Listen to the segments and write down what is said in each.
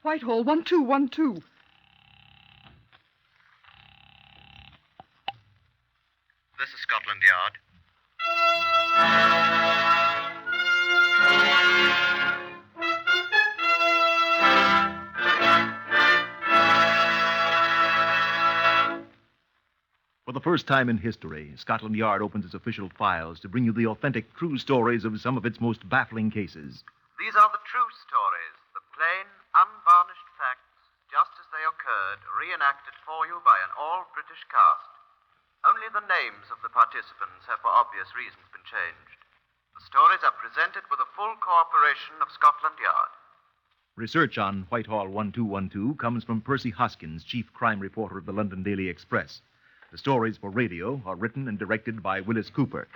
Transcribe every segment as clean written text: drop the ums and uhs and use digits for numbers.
Whitehall, 1212. This is Scotland Yard. For the first time in history, Scotland Yard opens its official files to bring you the authentic true stories of some of its most baffling cases. These are the true stories, the plain, unvarnished facts, just as they occurred, reenacted for you by an all-British cast. Only the names of the participants have, for obvious reasons, been changed. The stories are presented with the full cooperation of Scotland Yard. Research on Whitehall 1212 comes from Percy Hoskins, chief crime reporter of the London Daily Express. The stories for radio are written and directed by Wyllis Cooper.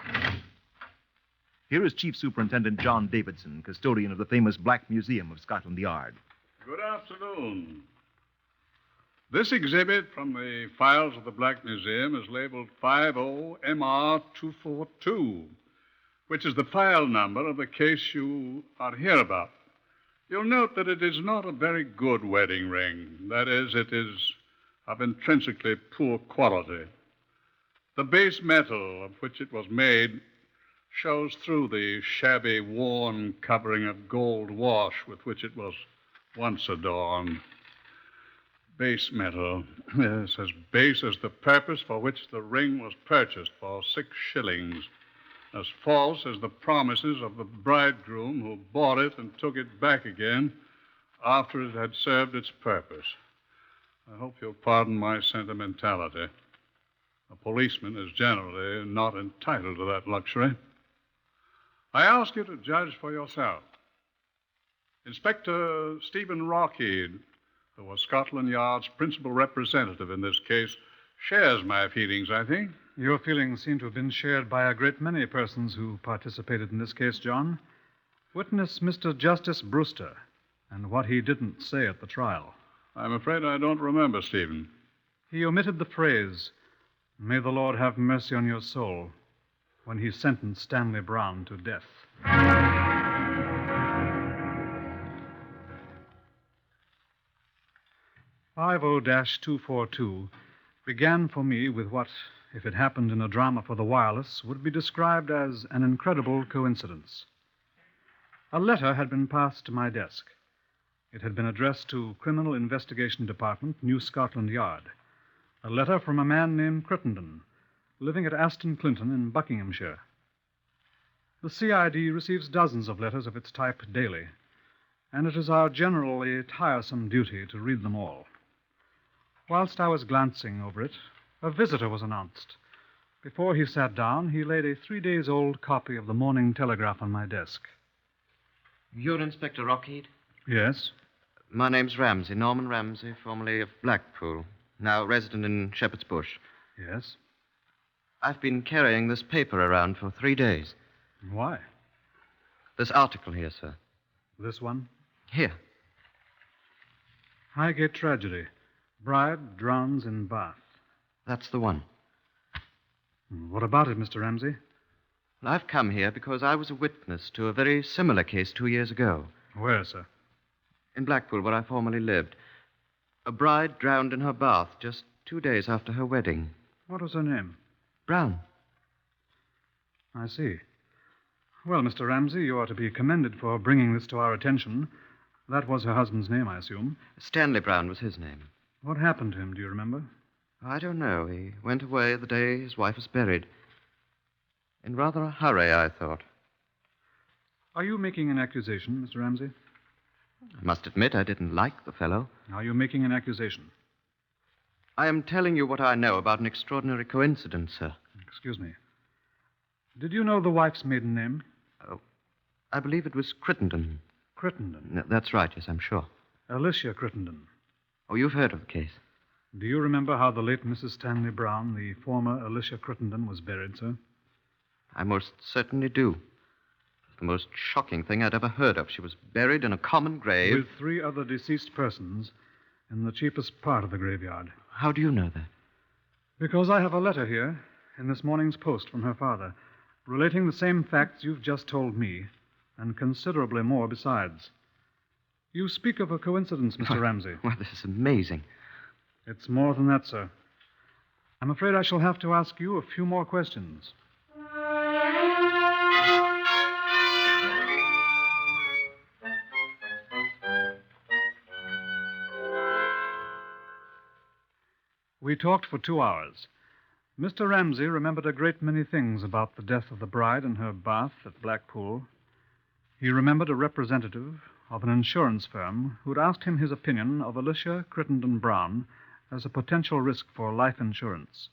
Here is Chief Superintendent John Davidson, custodian of the famous Black Museum of Scotland Yard. Good afternoon. This exhibit from the files of the Black Museum is labeled 50MR242, which is the file number of the case you are here about. You'll note that it is not a very good wedding ring. That is, it is of intrinsically poor quality. The base metal of which it was made shows through the shabby, worn covering of gold wash with which it was once adorned. Base metal. Yes, as base as the purpose for which the ring was purchased for 6 shillings. As false as the promises of the bridegroom who bought it and took it back again after it had served its purpose. I hope you'll pardon my sentimentality. A policeman is generally not entitled to that luxury. I ask you to judge for yourself. Inspector Stephen Rockheed, who was Scotland Yard's principal representative in this case, shares my feelings, I think. Your feelings seem to have been shared by a great many persons who participated in this case, John. Witness Mr. Justice Brewster and what he didn't say at the trial. I'm afraid I don't remember, Stephen. He omitted the phrase, "May the Lord have mercy on your soul," when he sentenced Stanley Brown to death. 50-242 began for me with what, if it happened in a drama for the Wyllis, would be described as an incredible coincidence. A letter had been passed to my desk. It had been addressed to Criminal Investigation Department, New Scotland Yard. A letter from a man named Crittenden, living at Aston Clinton in Buckinghamshire. The CID receives dozens of letters of its type daily, and it is our generally tiresome duty to read them all. Whilst I was glancing over it, a visitor was announced. Before he sat down, he laid a 3-days-old copy of the Morning Telegraph on my desk. You're Inspector Rockheed? Yes? My name's Ramsey, Norman Ramsey, formerly of Blackpool, now resident in Shepherd's Bush. Yes? I've been carrying this paper around for 3 days. Why? This article here, sir. This one? Here. Highgate tragedy. Bride drowns in bath. That's the one. What about it, Mr. Ramsey? Well, I've come here because I was a witness to a very similar case 2 years ago. Where, sir? In Blackpool, where I formerly lived. A bride drowned in her bath just 2 days after her wedding. What was her name? Brown. I see. Well, Mr. Ramsey, you are to be commended for bringing this to our attention. That was her husband's name, I assume. Stanley Brown was his name. What happened to him, do you remember? I don't know. He went away the day his wife was buried. In rather a hurry, I thought. Are you making an accusation, Mr. Ramsey? I must admit I didn't like the fellow. Are you making an accusation? I am telling you what I know about an extraordinary coincidence, sir. Excuse me. Did you know the wife's maiden name? Oh, I believe it was Crittenden. Crittenden? No, that's right, yes, I'm sure. Alicia Crittenden. Oh, you've heard of the case? Do you remember how the late Mrs. Stanley Brown, the former Alicia Crittenden, was buried, sir? I most certainly do. It's the most shocking thing I'd ever heard of. She was buried in a common grave. With 3 other deceased persons in the cheapest part of the graveyard. How do you know that? Because I have a letter here in this morning's post from her father, relating the same facts you've just told me, and considerably more besides. You speak of a coincidence, Mr. Ramsey. Well, this is amazing. It's more than that, sir. I'm afraid I shall have to ask you a few more questions. We talked for 2 hours. Mr. Ramsey remembered a great many things about the death of the bride in her bath at Blackpool. He remembered a representative of an insurance firm who'd asked him his opinion of Alicia Crittenden Brown as a potential risk for life insurance.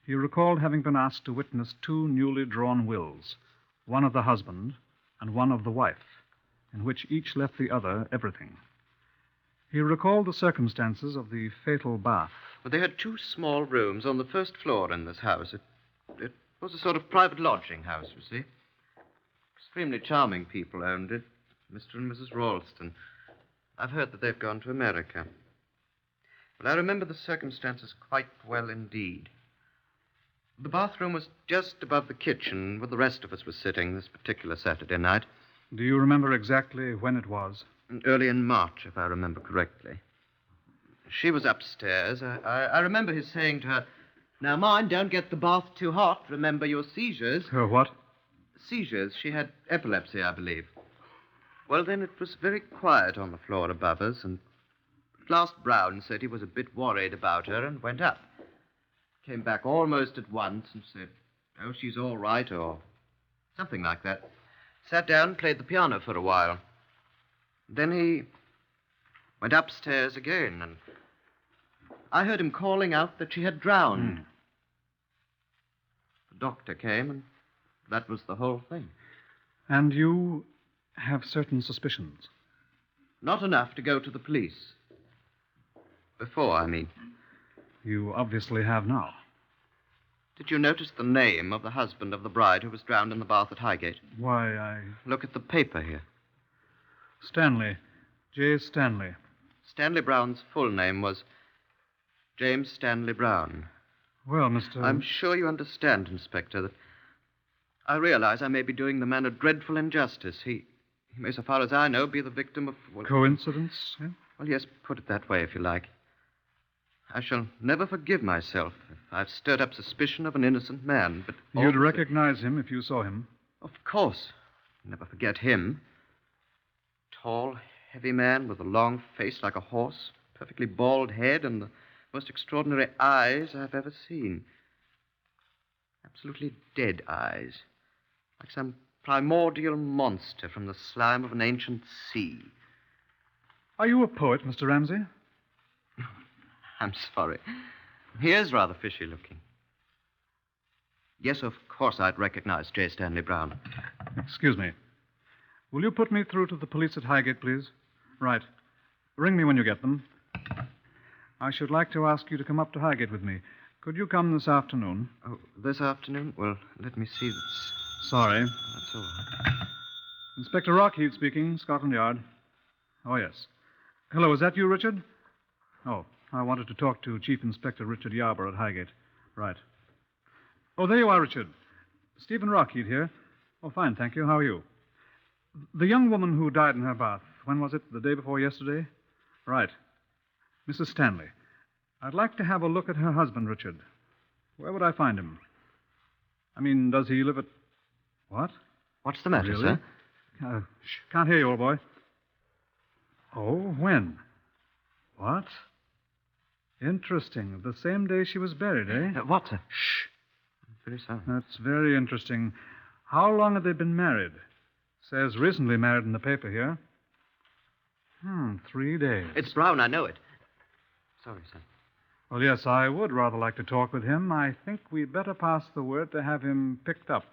He recalled having been asked to witness 2 newly drawn wills, one of the husband and one of the wife, in which each left the other everything. He recalled the circumstances of the fatal bath. Well, they had 2 small rooms on the first floor in this house. It was a sort of private lodging house, you see. Extremely charming people owned it, Mr. and Mrs. Ralston. I've heard that they've gone to America. But I remember the circumstances quite well indeed. The bathroom was just above the kitchen where the rest of us were sitting this particular Saturday night. Do you remember exactly when it was? Early in March, if I remember correctly. She was upstairs. I remember his saying to her, "Now, mind, don't get the bath too hot. Remember your seizures." Her what? Seizures. She had epilepsy, I believe. Well, then it was very quiet on the floor above us, and at last Brown said he was a bit worried about her and went up. Came back almost at once and said, "Oh, she's all right," or something like that. Sat down and played the piano for a while. Then he went upstairs again, and I heard him calling out that she had drowned. The doctor came, and that was the whole thing. And you have certain suspicions? Not enough to go to the police. Before, I mean. You obviously have now. Did you notice the name of the husband of the bride who was drowned in the bath at Highgate? Why, Look at the paper here. Stanley. J. Stanley. Stanley Brown's full name was James Stanley Brown. Well, Mr. I'm sure you understand, Inspector, that I realize I may be doing the man a dreadful injustice. He may, so far as I know, be the victim of... Coincidence? Eh? Well, yes, put it that way, if you like. I shall never forgive myself if I've stirred up suspicion of an innocent man, but... You'd recognize him if you saw him. Of course. Never forget him. Tall, heavy man with a long face like a horse, perfectly bald head, and the most extraordinary eyes I've ever seen. Absolutely dead eyes. Like some primordial monster from the slime of an ancient sea. Are you a poet, Mr. Ramsey? I'm sorry. He is rather fishy looking. Yes, of course I'd recognize J. Stanley Brown. Excuse me. Will you put me through to the police at Highgate, please? Right. Ring me when you get them. I should like to ask you to come up to Highgate with me. Could you come this afternoon? Oh, this afternoon? Well, let me see. That's Sorry. all right. Inspector Rockheath speaking, Scotland Yard. Oh, yes. Hello, is that you, Richard? Oh, I wanted to talk to Chief Inspector Richard Yarber at Highgate. Right. Oh, there you are, Richard. Stephen Rockheath here. Oh, fine, thank you. How are you? The young woman who died in her bath, when was it? The day before yesterday? Right. Mrs. Stanley. I'd like to have a look at her husband, Richard. Where would I find him? I mean, does he live at... What? What's the matter, Really? sir? Can't hear you, old boy. Oh, when? What? Interesting. The same day she was buried, eh? What, sir? Shh. I'm very sorry. That's very interesting. How long have they been married? Says recently married in the paper here. 3 days. It's Brown, I know it. Sorry, sir. Well, yes, I would rather like to talk with him. I think we'd better pass the word to have him picked up.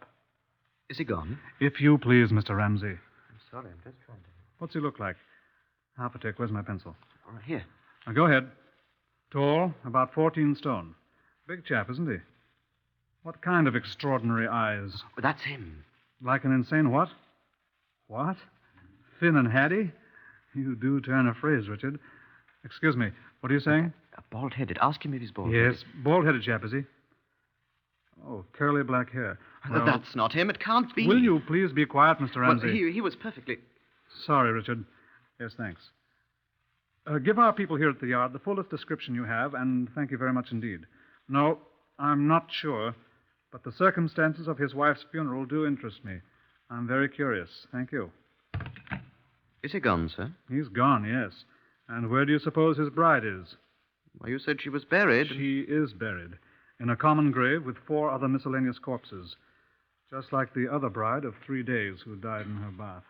Is he gone? If you please, Mr. Ramsey. I'm sorry, I'm just trying to... What's he look like? Half a tick. Where's my pencil? All right, here. Now, go ahead. Tall, about 14 stone. Big chap, isn't he? What kind of extraordinary eyes? Well, that's him. Like an insane what? What? Thin and hatty? You do turn a phrase, Richard. Excuse me. What are you saying? Bald-headed. Ask him if he's bald-headed. Yes, bald-headed chap, is he? Oh, curly black hair. Well, That's not him. It can't be. will you please be quiet, Mr. Ramsey? Well, he was perfectly... Sorry, Richard. Yes, thanks. Give our people here at the yard the fullest description you have, and thank you very much indeed. No, I'm not sure, but the circumstances of his wife's funeral do interest me. I'm very curious. Thank you. Is he gone, sir? He's gone, yes. And where do you suppose his bride is? Well, you said she was buried. She is buried in a common grave with 4 other miscellaneous corpses, just like the other bride of 3 days who died in her bath.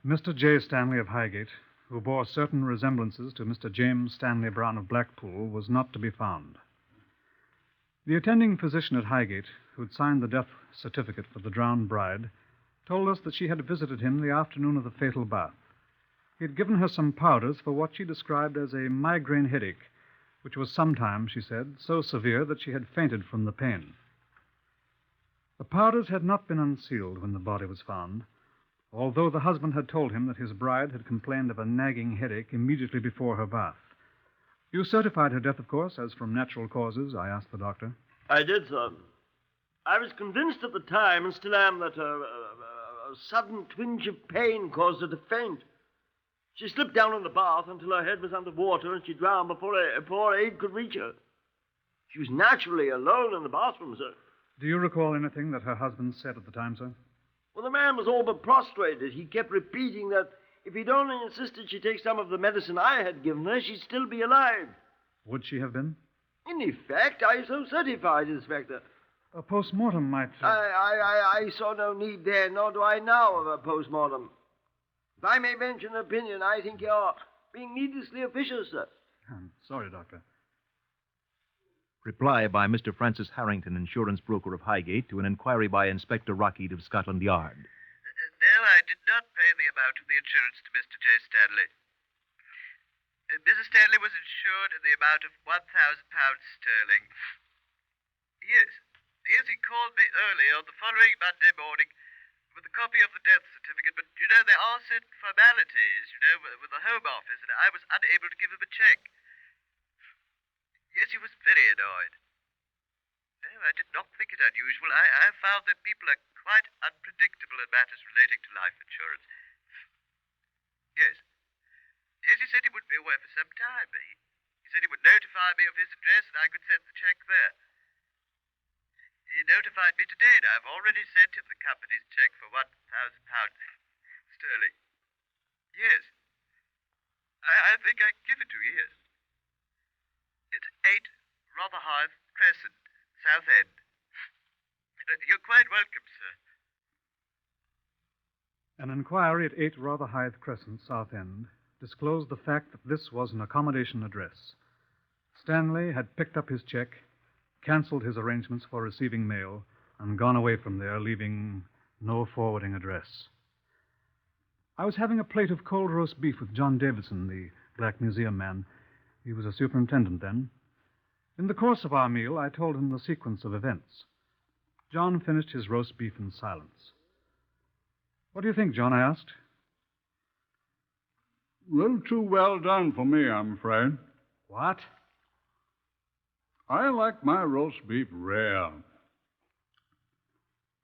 Mr. J. Stanley of Highgate, who bore certain resemblances to Mr. James Stanley Brown of Blackpool, was not to be found. The attending physician at Highgate, who'd signed the death certificate for the drowned bride, told us that she had visited him the afternoon of the fatal bath. He had given her some powders for what she described as a migraine headache, which was sometimes, she said, so severe that she had fainted from the pain. The powders had not been unsealed when the body was found, although the husband had told him that his bride had complained of a nagging headache immediately before her bath. You certified her death, of course, as from natural causes, I asked the doctor. I did, sir. I was convinced at the time, and still am, that a sudden twinge of pain caused her to faint. She slipped down in the bath until her head was under water, and she drowned before aid could reach her. She was naturally alone in the bathroom, sir. Do you recall anything that her husband said at the time, sir? Well, the man was all but prostrated. He kept repeating that if he'd only insisted she take some of the medicine I had given her, she'd still be alive. Would she have been? In effect, I so certified, Inspector. A post-mortem might... I saw no need there, nor do I now, of a post-mortem. If I may venture an opinion, I think you're being needlessly officious, sir. I'm sorry, Doctor. Reply by Mr. Francis Harrington, insurance broker of Highgate, to an inquiry by Inspector Rockheed of Scotland Yard. No, I did not pay the amount of the insurance to Mr. J. Stanley. Mrs. Stanley was insured in the amount of £1,000 sterling. Yes, he called me early on the following Monday morning with a copy of the death certificate, but, there are certain formalities, with the Home Office, and I was unable to give him a check. Yes, he was very annoyed. No, I did not think it unusual. I found that people are quite unpredictable in matters relating to life insurance. Yes. Yes, he said he would be away for some time. He said he would notify me of his address and I could send the check there. He notified me today, and I've already sent him the company's check for £1,000 sterling. Yes. I think I can give it to you, yes. It's 8 Rotherhithe Crescent, Southend. You're quite welcome, sir. An inquiry at 8 Rotherhithe Crescent, Southend, disclosed the fact that this was an accommodation address. Stanley had picked up his check, canceled his arrangements for receiving mail, and gone away from there, leaving no forwarding address. I was having a plate of cold roast beef with John Davidson, the Black Museum man. He was a superintendent then. In the course of our meal, I told him the sequence of events. John finished his roast beef in silence. What do you think, John? I asked. A little too well done for me, I'm afraid. What? I like my roast beef rare.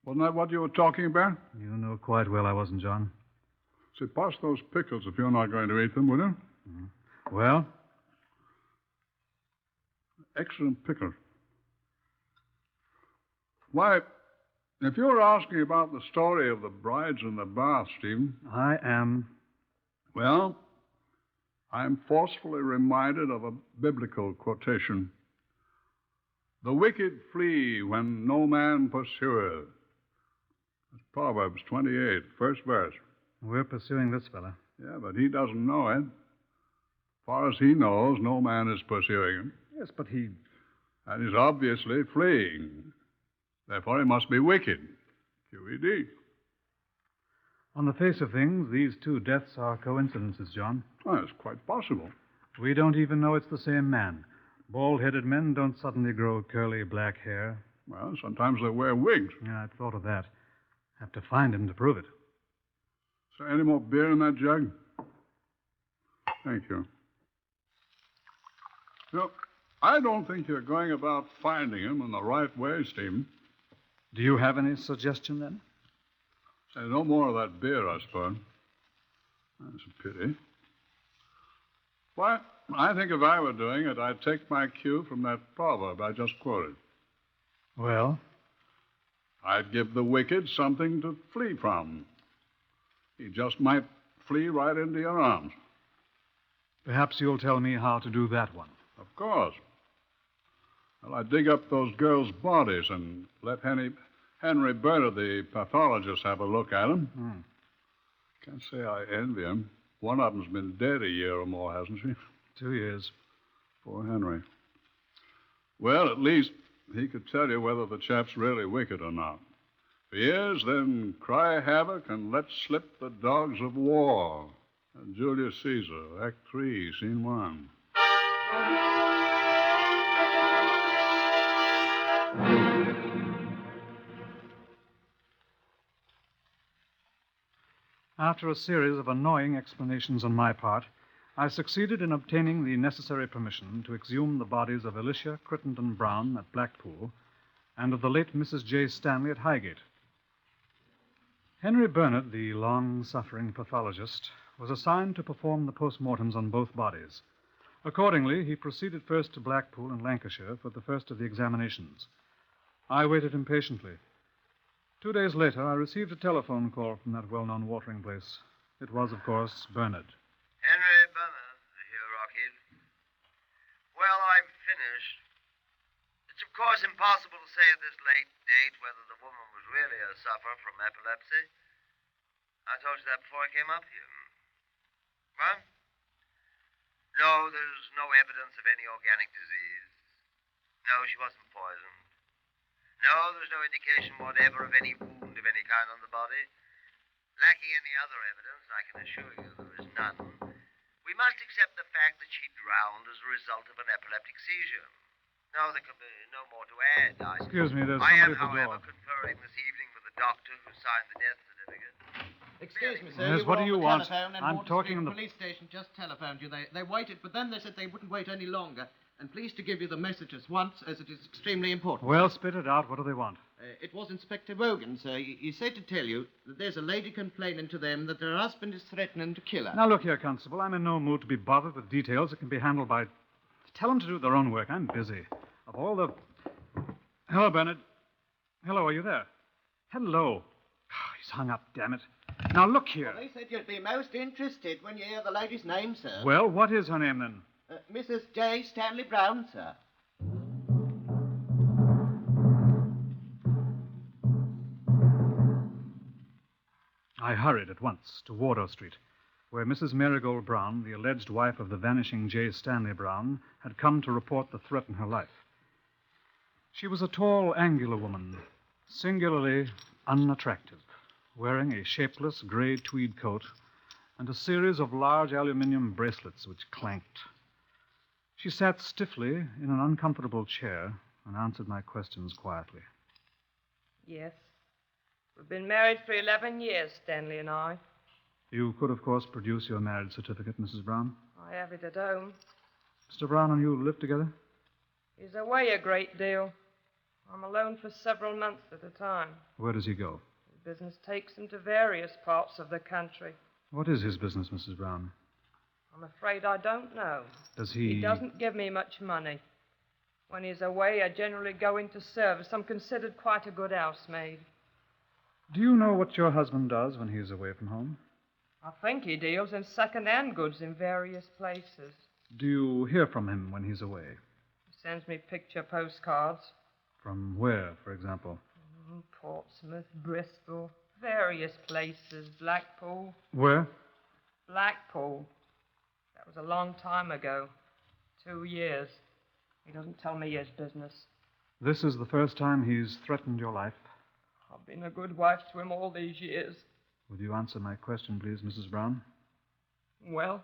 Wasn't that what you were talking about? You know quite well I wasn't, John. Say, pass those pickles if you're not going to eat them, will you? Mm-hmm. Well? Excellent pickles. Why, if you're asking about the story of the brides in the bath, Stephen... I am. Well, I'm forcefully reminded of a biblical quotation. The wicked flee when no man pursueth. That's Proverbs 28, first verse. We're pursuing this fella. Yeah, but he doesn't know it. As far as he knows, no man is pursuing him. Yes, but he... And he's obviously fleeing. Therefore, he must be wicked. QED. On the face of things, these two deaths are coincidences, John. Oh, it's quite possible. We don't even know it's the same man. Bald-headed men don't suddenly grow curly black hair. Well, sometimes they wear wigs. Yeah, I've thought of that. Have to find him to prove it. Is there any more beer in that jug? Thank you. So, I don't think you're going about finding him in the right way, Stephen. Do you have any suggestion, then? Say, no more of that beer, I suppose. That's a pity. Why, I think if I were doing it, I'd take my cue from that proverb I just quoted. Well? I'd give the wicked something to flee from. He just might flee right into your arms. Perhaps you'll tell me how to do that one. Of course. Well, I'd dig up those girls' bodies and let Henry Bernard, the pathologist, have a look at them. Can't say I envy him. One of them's been dead a year or more, hasn't she? 2 years. Poor Henry. Well, at least he could tell you whether the chap's really wicked or not. If he is, then cry havoc and let slip the dogs of war. Julius Caesar, Act 3, Scene 1. After a series of annoying explanations on my part, I succeeded in obtaining the necessary permission to exhume the bodies of Alicia Crittenden Brown at Blackpool and of the late Mrs. J. Stanley at Highgate. Henry Bernard, the long-suffering pathologist, was assigned to perform the postmortems on both bodies. Accordingly, he proceeded first to Blackpool in Lancashire for the first of the examinations. I waited impatiently. 2 days later, I received a telephone call from that well-known watering place. It was, of course, Bernard. Henry Bernard here, Rockhead. Well, I'm finished. It's, of course, impossible to say at this late date whether the woman was really a sufferer from epilepsy. I told you that before I came up here. What? No, there's no evidence of any organic disease. No, she wasn't poisoned. No, there's no indication whatever of any wound of any kind on the body. Lacking any other evidence, I can assure you there is none. We must accept the fact that she drowned as a result of an epileptic seizure. No, there can be no more to add. Excuse me, there's I somebody at am, the door. however, conferring this evening with the doctor who signed the death certificate. Excuse me, sir. Yes, you what were do on you the want? telephone and I'm Water talking Street on the- police station just telephoned you. They waited, but then they said they wouldn't wait any longer. And pleased to give you the message at once, as it is extremely important. Well, spit it out. What do they want? It was Inspector Wogan, sir. He said to tell you that there's a lady complaining to them that her husband is threatening to kill her. Now, look here, Constable. I'm in no mood to be bothered with details that can be handled by... Tell them to do their own work. I'm busy. Of all the... Hello, Bernard. Hello, are you there? Hello. Oh, he's hung up, damn it. Now, look here. Well, they said you'd be most interested when you hear the lady's name, sir. Well, what is her name, then? Mrs. J. Stanley Brown, sir. I hurried at once to Wardour Street, where Mrs. Marigold Brown, the alleged wife of the vanishing J. Stanley Brown, had come to report the threat in her life. She was a tall, angular woman, singularly unattractive, wearing a shapeless gray tweed coat and a series of large aluminum bracelets which clanked. She sat stiffly in an uncomfortable chair and answered my questions quietly. Yes. We've been married for 11 years, Stanley and I. You could, of course, produce your marriage certificate, Mrs. Brown. I have it at home. Mr. Brown and you live together? He's away a great deal. I'm alone for several months at a time. Where does he go? His business takes him to various parts of the country. What is his business, Mrs. Brown? I'm afraid I don't know. Does he... He doesn't give me much money. When he's away, I generally go into service. I'm considered quite a good housemaid. Do you know what your husband does when he's away from home? I think he deals in second-hand goods in various places. Do you hear from him when he's away? He sends me picture postcards. From where, for example? Portsmouth, Bristol, various places. Blackpool. Where? Blackpool. That was a long time ago. 2 years. He doesn't tell me his business. This is the first time he's threatened your life. I've been a good wife to him all these years. Would you answer my question, please, Mrs. Brown? Well,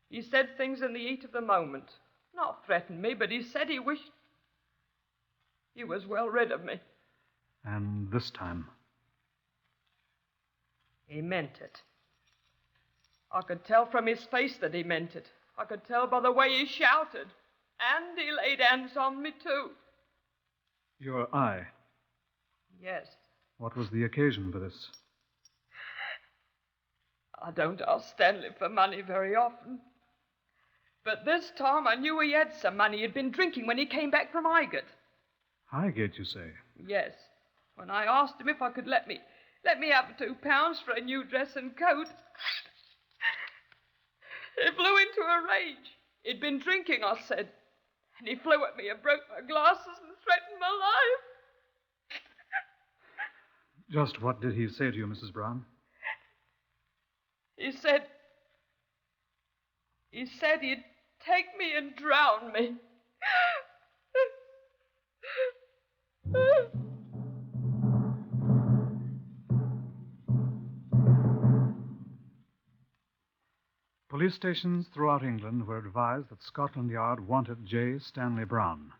he said things in the heat of the moment. Not threatened me, but he said he wished he was well rid of me. And this time? He meant it. I could tell from his face that he meant it. I could tell by the way he shouted. And he laid hands on me, too. Your eye. Yes. What was the occasion for this? I don't ask Stanley for money very often. But this time I knew he had some money. He'd been drinking when he came back from Highgate. Highgate, you say? Yes. When I asked him if I could let me have £2 for a new dress and coat, he flew into a rage. He'd been drinking, I said. And he flew at me and broke my glasses and threatened my life. Just what did he say to you, Mrs. Brown? He said he'd take me and drown me. Police stations throughout England were advised that Scotland Yard wanted J. Stanley Brown,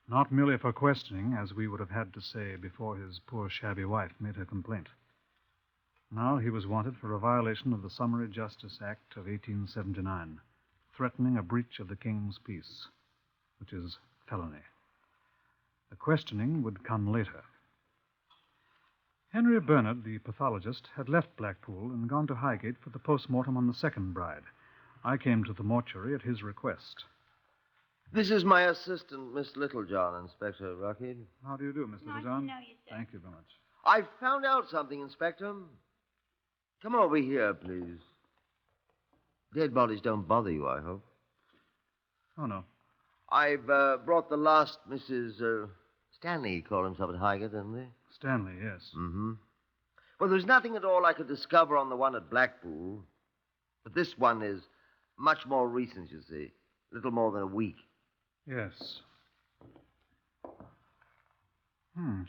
not merely for questioning, as we would have had to say before his poor shabby wife made her complaint. Now he was wanted for a violation of the Summary Justice Act of 1879, threatening a breach of the King's peace, which is felony. The questioning would come later. Henry Bernard, the pathologist, had left Blackpool and gone to Highgate for the post-mortem on the second bride. I came to the mortuary at his request. This is my assistant, Miss Littlejohn, Inspector Rockhead. How do you do, Miss Littlejohn? Know you, sir. Thank you very much. I found out something, Inspector. Come over here, please. Dead bodies don't bother you, I hope. Oh, no. I've brought the last Mrs. Stanley, he called himself at Highgate, didn't he? Stanley, yes. Mm-hmm. Well, there's nothing at all I could discover on the one at Blackpool. But this one is much more recent, you see. A little more than a week. Yes.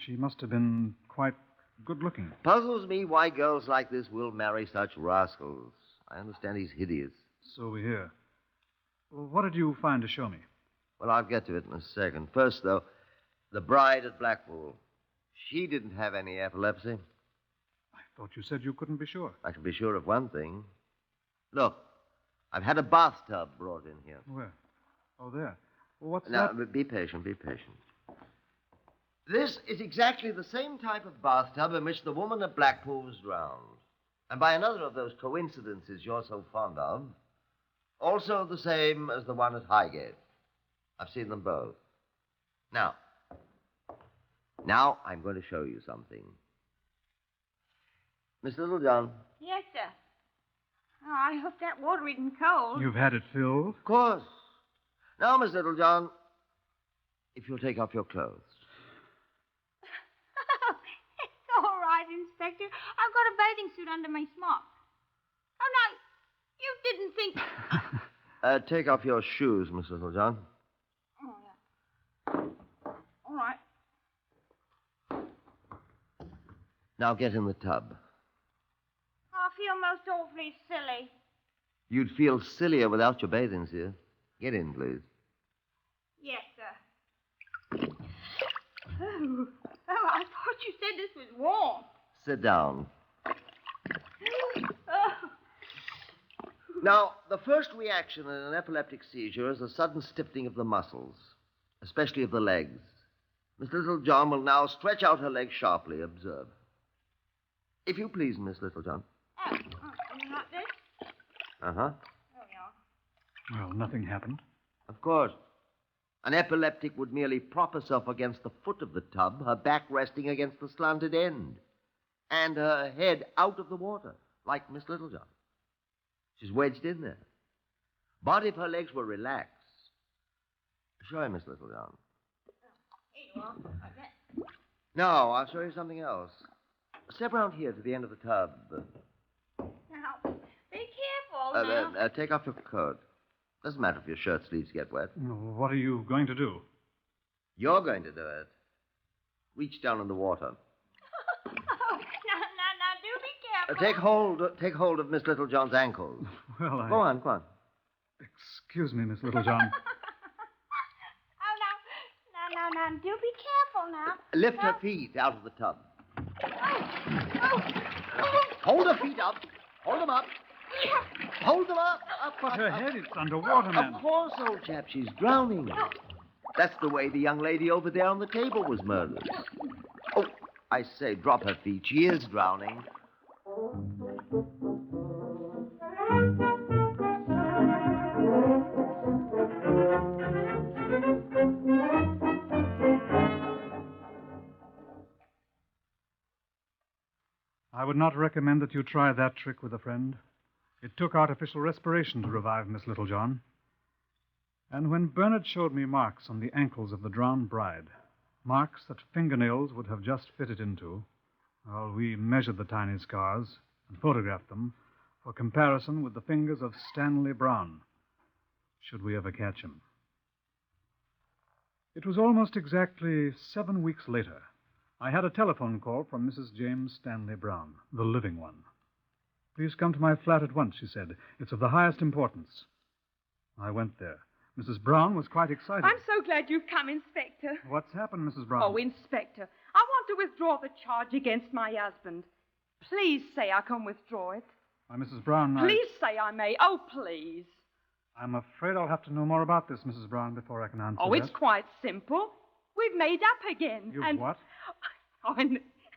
She must have been quite good-looking. Puzzles me why girls like this will marry such rascals. I understand he's hideous. So we hear. Well, what did you find to show me? Well, I'll get to it in a second. First, though, the bride at Blackpool. She didn't have any epilepsy. I thought you said you couldn't be sure. I can be sure of one thing. Look, I've had a bathtub brought in here. Where? Oh, there. Well, what's Now, that? be patient, be patient. This is exactly the same type of bathtub in which the woman at Blackpool was drowned. And by another of those coincidences you're so fond of, also the same as the one at Highgate. I've seen them both. Now I'm going to show you something. Miss Littlejohn. Yes, sir. Oh, I hope that water isn't cold. You've had it filled? Of course. Now, Miss Littlejohn, if you'll take off your clothes. It's all right, Inspector. I've got a bathing suit under my smock. Oh, no, you didn't think... Take off your shoes, Miss Littlejohn. Oh, yeah. All right. Now get in the tub. I feel most awfully silly. You'd feel sillier without your bathing suit. Get in, please. Yes, sir. Oh, I thought you said this was warm. Sit down. Oh. Now, the first reaction in an epileptic seizure is a sudden stiffening of the muscles, especially of the legs. Miss Littlejohn will now stretch out her legs sharply. Observe. If you please, Miss Littlejohn. Not this? Uh-huh. Oh, yeah. Well, nothing happened. Of course. An epileptic would merely prop herself against the foot of the tub, her back resting against the slanted end, and her head out of the water, like Miss Littlejohn. She's wedged in there. But if her legs were relaxed... Show her, Miss Littlejohn. Here you are. Like that. No, I'll show you something else. Step round here to the end of the tub. Now, be careful now. Take off your coat. Doesn't matter if your shirt sleeves get wet. What are you going to do? You're going to do it. Reach down in the water. Now, do be careful. Take hold of Miss Littlejohn's ankles. Well, Go on. Excuse me, Miss Littlejohn. Oh, now, do be careful now. Lift her feet out of the tub. Oh. Hold her feet up. Hold them up. Hold them up. But her head, it's underwater, man. Of course, old chap, she's drowning. That's the way the young lady over there on the table was murdered. Oh, I say, drop her feet. She is drowning. I would not recommend that you try that trick with a friend. It took artificial respiration to revive Miss Littlejohn. And when Bernard showed me marks on the ankles of the drowned bride, marks that fingernails would have just fitted into, well, we measured the tiny scars and photographed them for comparison with the fingers of Stanley Brown, should we ever catch him. It was almost exactly 7 weeks later. I had a telephone call from Mrs. James Stanley Brown, the living one. Please come to my flat at once, she said. It's of the highest importance. I went there. Mrs. Brown was quite excited. I'm so glad you've come, Inspector. What's happened, Mrs. Brown? Oh, Inspector, I want to withdraw the charge against my husband. Please say I can withdraw it. Why, Mrs. Brown, Please say I may. Oh, please. I'm afraid I'll have to know more about this, Mrs. Brown, before I can answer Oh, that. it's quite simple. We've made up again. You've what? Oh,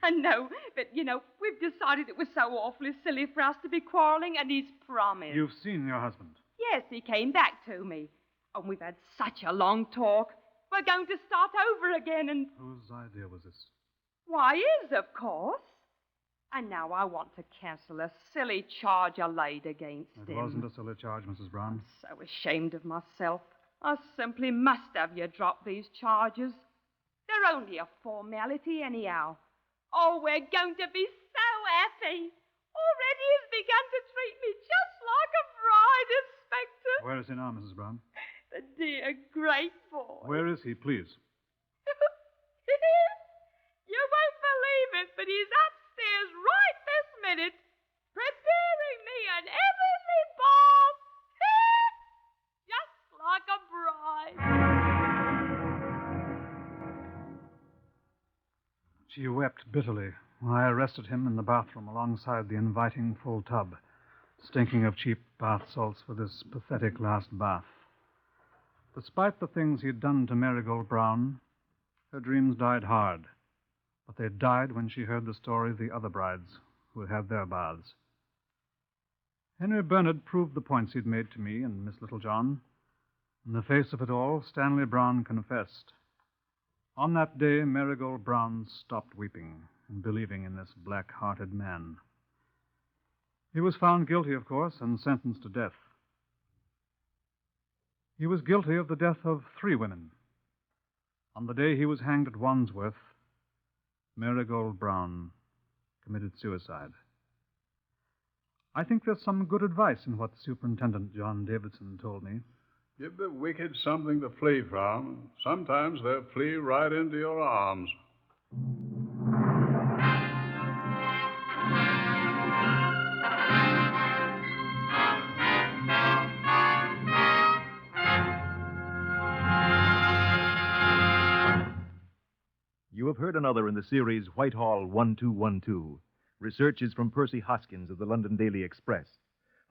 I know, but, we've decided it was so awfully silly for us to be quarreling, and he's promised. You've seen your husband? Yes, he came back to me. And we've had such a long talk. We're going to start over again, and... Whose idea was this? Why, his, of course. And now I want to cancel a silly charge I laid against him. It wasn't a silly charge, Mrs. Brown. I'm so ashamed of myself. I simply must have you drop these charges. They're only a formality anyhow. Oh, we're going to be so happy. Already he's begun to treat me just like a bride, Inspector. Where is he now, Mrs. Brown? The dear great boy. Where is he, please? You won't believe it, but he's upstairs right this minute, preparing me an heavenly bath. Just like a bride. She wept bitterly when I arrested him in the bathroom alongside the inviting full tub, stinking of cheap bath salts for this pathetic last bath. Despite the things he'd done to Marigold Brown, her dreams died hard. But they died when she heard the story of the other brides who had had their baths. Henry Bernard proved the points he'd made to me and Miss Littlejohn. In the face of it all, Stanley Brown confessed. On that day, Marigold Brown stopped weeping and believing in this black-hearted man. He was found guilty, of course, and sentenced to death. He was guilty of the death of 3 women. On the day he was hanged at Wandsworth, Marigold Brown committed suicide. I think there's some good advice in what Superintendent John Davidson told me. Give the wicked something to flee from. Sometimes they'll flee right into your arms. You have heard another in the series Whitehall 1212. Research is from Percy Hoskins of the London Daily Express.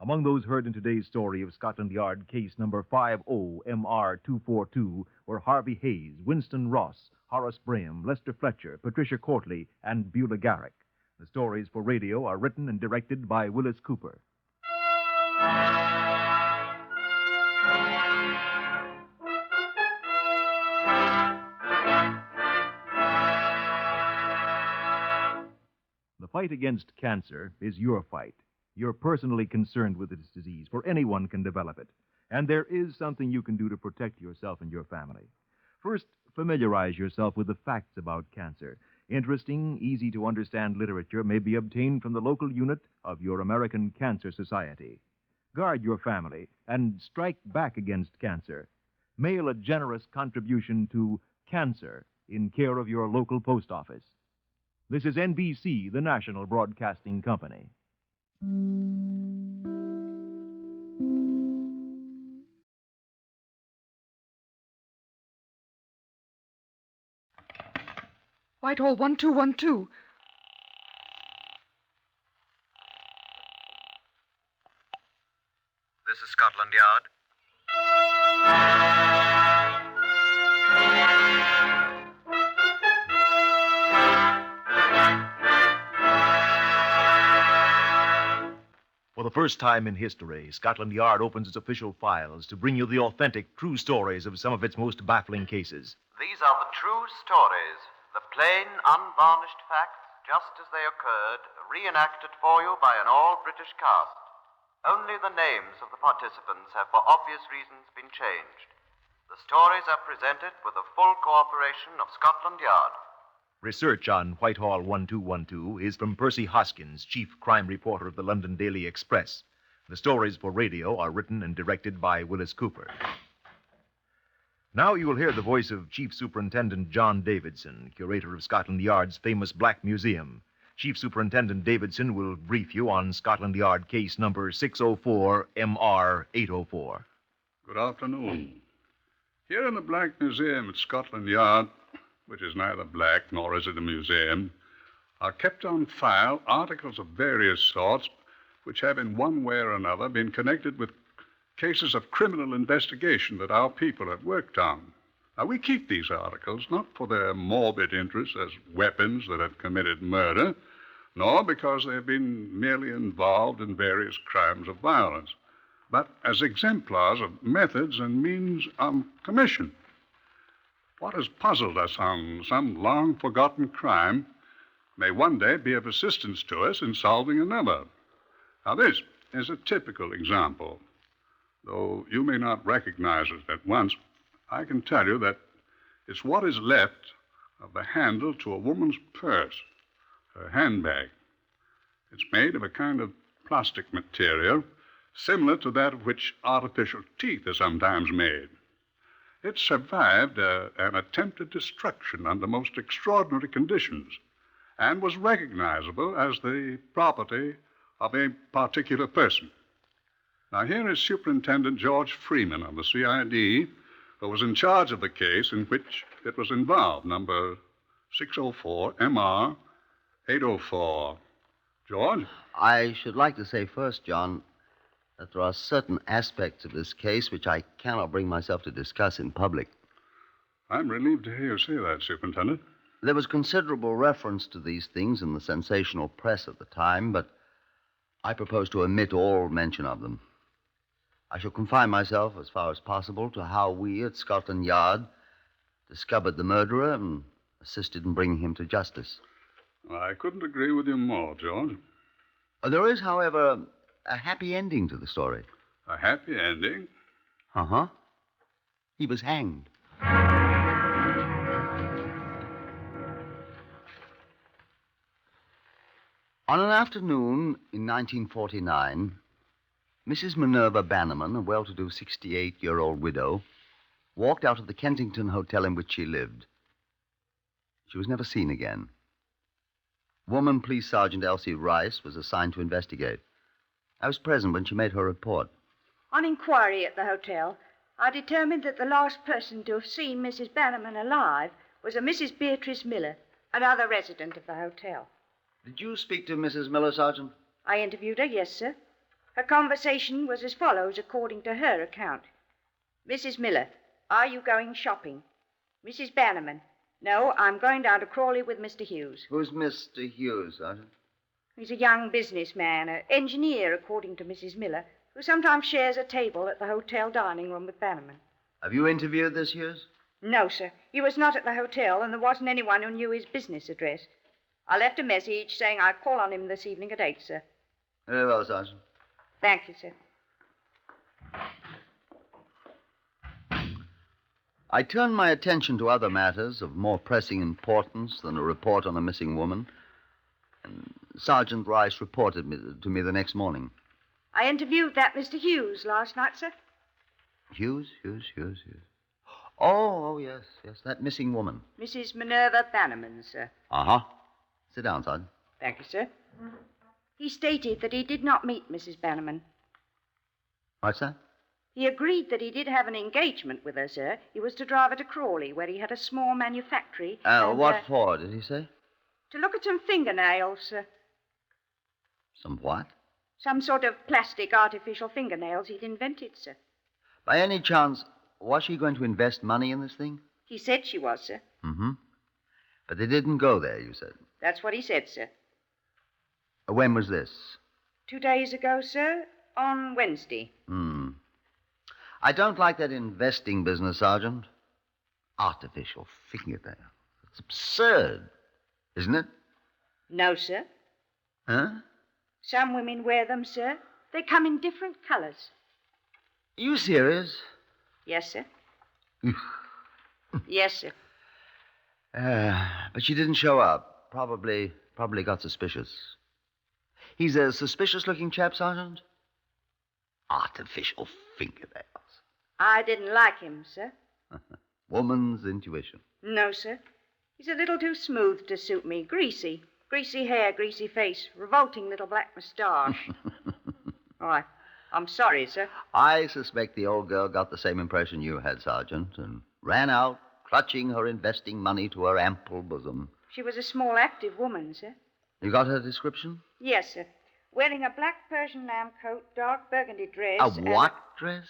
Among those heard in today's story of Scotland Yard case number 50MR242 were Harvey Hayes, Winston Ross, Horace Braham, Lester Fletcher, Patricia Courtley, and Beulah Garrick. The stories for radio are written and directed by Wyllis Cooper. The fight against cancer is your fight. You're personally concerned with this disease, for anyone can develop it. And there is something you can do to protect yourself and your family. First, familiarize yourself with the facts about cancer. Interesting, easy-to-understand literature may be obtained from the local unit of your American Cancer Society. Guard your family and strike back against cancer. Mail a generous contribution to Cancer in care of your local post office. This is NBC, the national broadcasting company. Whitehall 1212. Scotland Yard. For the first time in history, Scotland Yard opens its official files to bring you the authentic, true stories of some of its most baffling cases. These are the true stories, the plain, unvarnished facts, just as they occurred, reenacted for you by an all-British cast. Only the names of the participants have, for obvious reasons, been changed. The stories are presented with the full cooperation of Scotland Yard. Research on Whitehall 1212 is from Percy Hoskins, chief crime reporter of the London Daily Express. The stories for radio are written and directed by Wyllis Cooper. Now you will hear the voice of Chief Superintendent John Davidson, curator of Scotland Yard's famous Black Museum. Chief Superintendent Davidson will brief you on Scotland Yard case number 604 MR 804. Good afternoon. Here in the Black Museum at Scotland Yard, which is neither black nor is it a museum, are kept on file articles of various sorts which have in one way or another been connected with cases of criminal investigation that our people have worked on. Now, we keep these articles not for their morbid interest as weapons that have committed murder, nor because they have been merely involved in various crimes of violence, but as exemplars of methods and means of commission. What has puzzled us on some long-forgotten crime may one day be of assistance to us in solving another. Now, this is a typical example. Though you may not recognize it at once, I can tell you that it's what is left of the handle to a woman's purse, her handbag. It's made of a kind of plastic material similar to that of which artificial teeth are sometimes made. It survived an attempted destruction under most extraordinary conditions and was recognizable as the property of a particular person. Now, here is Superintendent George Freeman of the CID, who was in charge of the case in which it was involved, number 604 MR 804. George? I should like to say first, John, that there are certain aspects of this case which I cannot bring myself to discuss in public. I'm relieved to hear you say that, Superintendent. There was considerable reference to these things in the sensational press at the time, but I propose to omit all mention of them. I shall confine myself, as far as possible, to how we at Scotland Yard discovered the murderer and assisted in bringing him to justice. I couldn't agree with you more, George. There is, however, a happy ending to the story. A happy ending? Uh-huh. He was hanged. On an afternoon in 1949, Mrs. Minerva Bannerman, a well-to-do 68-year-old widow, walked out of the Kensington hotel in which she lived. She was never seen again. Woman Police Sergeant Elsie Rice was assigned to investigate. I was present when she made her report. On inquiry at the hotel, I determined that the last person to have seen Mrs. Bannerman alive was a Mrs. Beatrice Miller, another resident of the hotel. Did you speak to Mrs. Miller, Sergeant? I interviewed her, yes, sir. Her conversation was as follows, according to her account. Mrs. Miller, are you going shopping? Mrs. Bannerman, no, I'm going down to Crawley with Mr. Hughes. Who's Mr. Hughes, Sergeant? He's a young businessman, an engineer, according to Mrs. Miller, who sometimes shares a table at the hotel dining room with Bannerman. Have you interviewed this Hughes? No, sir. He was not at the hotel, and there wasn't anyone who knew his business address. I left a message saying I'd call on him this evening at 8, sir. Very well, Sergeant. Thank you, sir. I turned my attention to other matters of more pressing importance than a report on a missing woman. And Sergeant Rice reported to me the next morning. I interviewed that Mr. Hughes last night, sir. Hughes. Oh, yes, that missing woman. Mrs. Minerva Bannerman, sir. Uh-huh. Sit down, Sergeant. Thank you, sir. He stated that he did not meet Mrs. Bannerman. What's that? He agreed that he did have an engagement with her, sir. He was to drive her to Crawley, where he had a small manufactory. What for, did he say? To look at some fingernails, sir. Some what? Some sort of plastic artificial fingernails he'd invented, sir. By any chance, was she going to invest money in this thing? He said she was, sir. Mm-hmm. But they didn't go there, you said. That's what he said, sir. When was this? 2 days ago, sir. On Wednesday. I don't like that investing business, Sergeant. Artificial fingernail. It's absurd, isn't it? No, sir. Huh? Some women wear them, sir. They come in different colors. Are you serious? Yes, sir. Yes, sir. But she didn't show up. Probably got suspicious. He's a suspicious-looking chap, Sergeant? Artificial fingernails. I didn't like him, sir. Woman's intuition. No, sir. He's a little too smooth to suit me. Greasy. Greasy hair, greasy face, revolting little black moustache. All right. I'm sorry, sir. I suspect the old girl got the same impression you had, Sergeant, and ran out, clutching her investing money to her ample bosom. She was a small, active woman, sir. You got her description? Yes, sir. Wearing a black Persian lamb coat, dark burgundy dress. A what dress?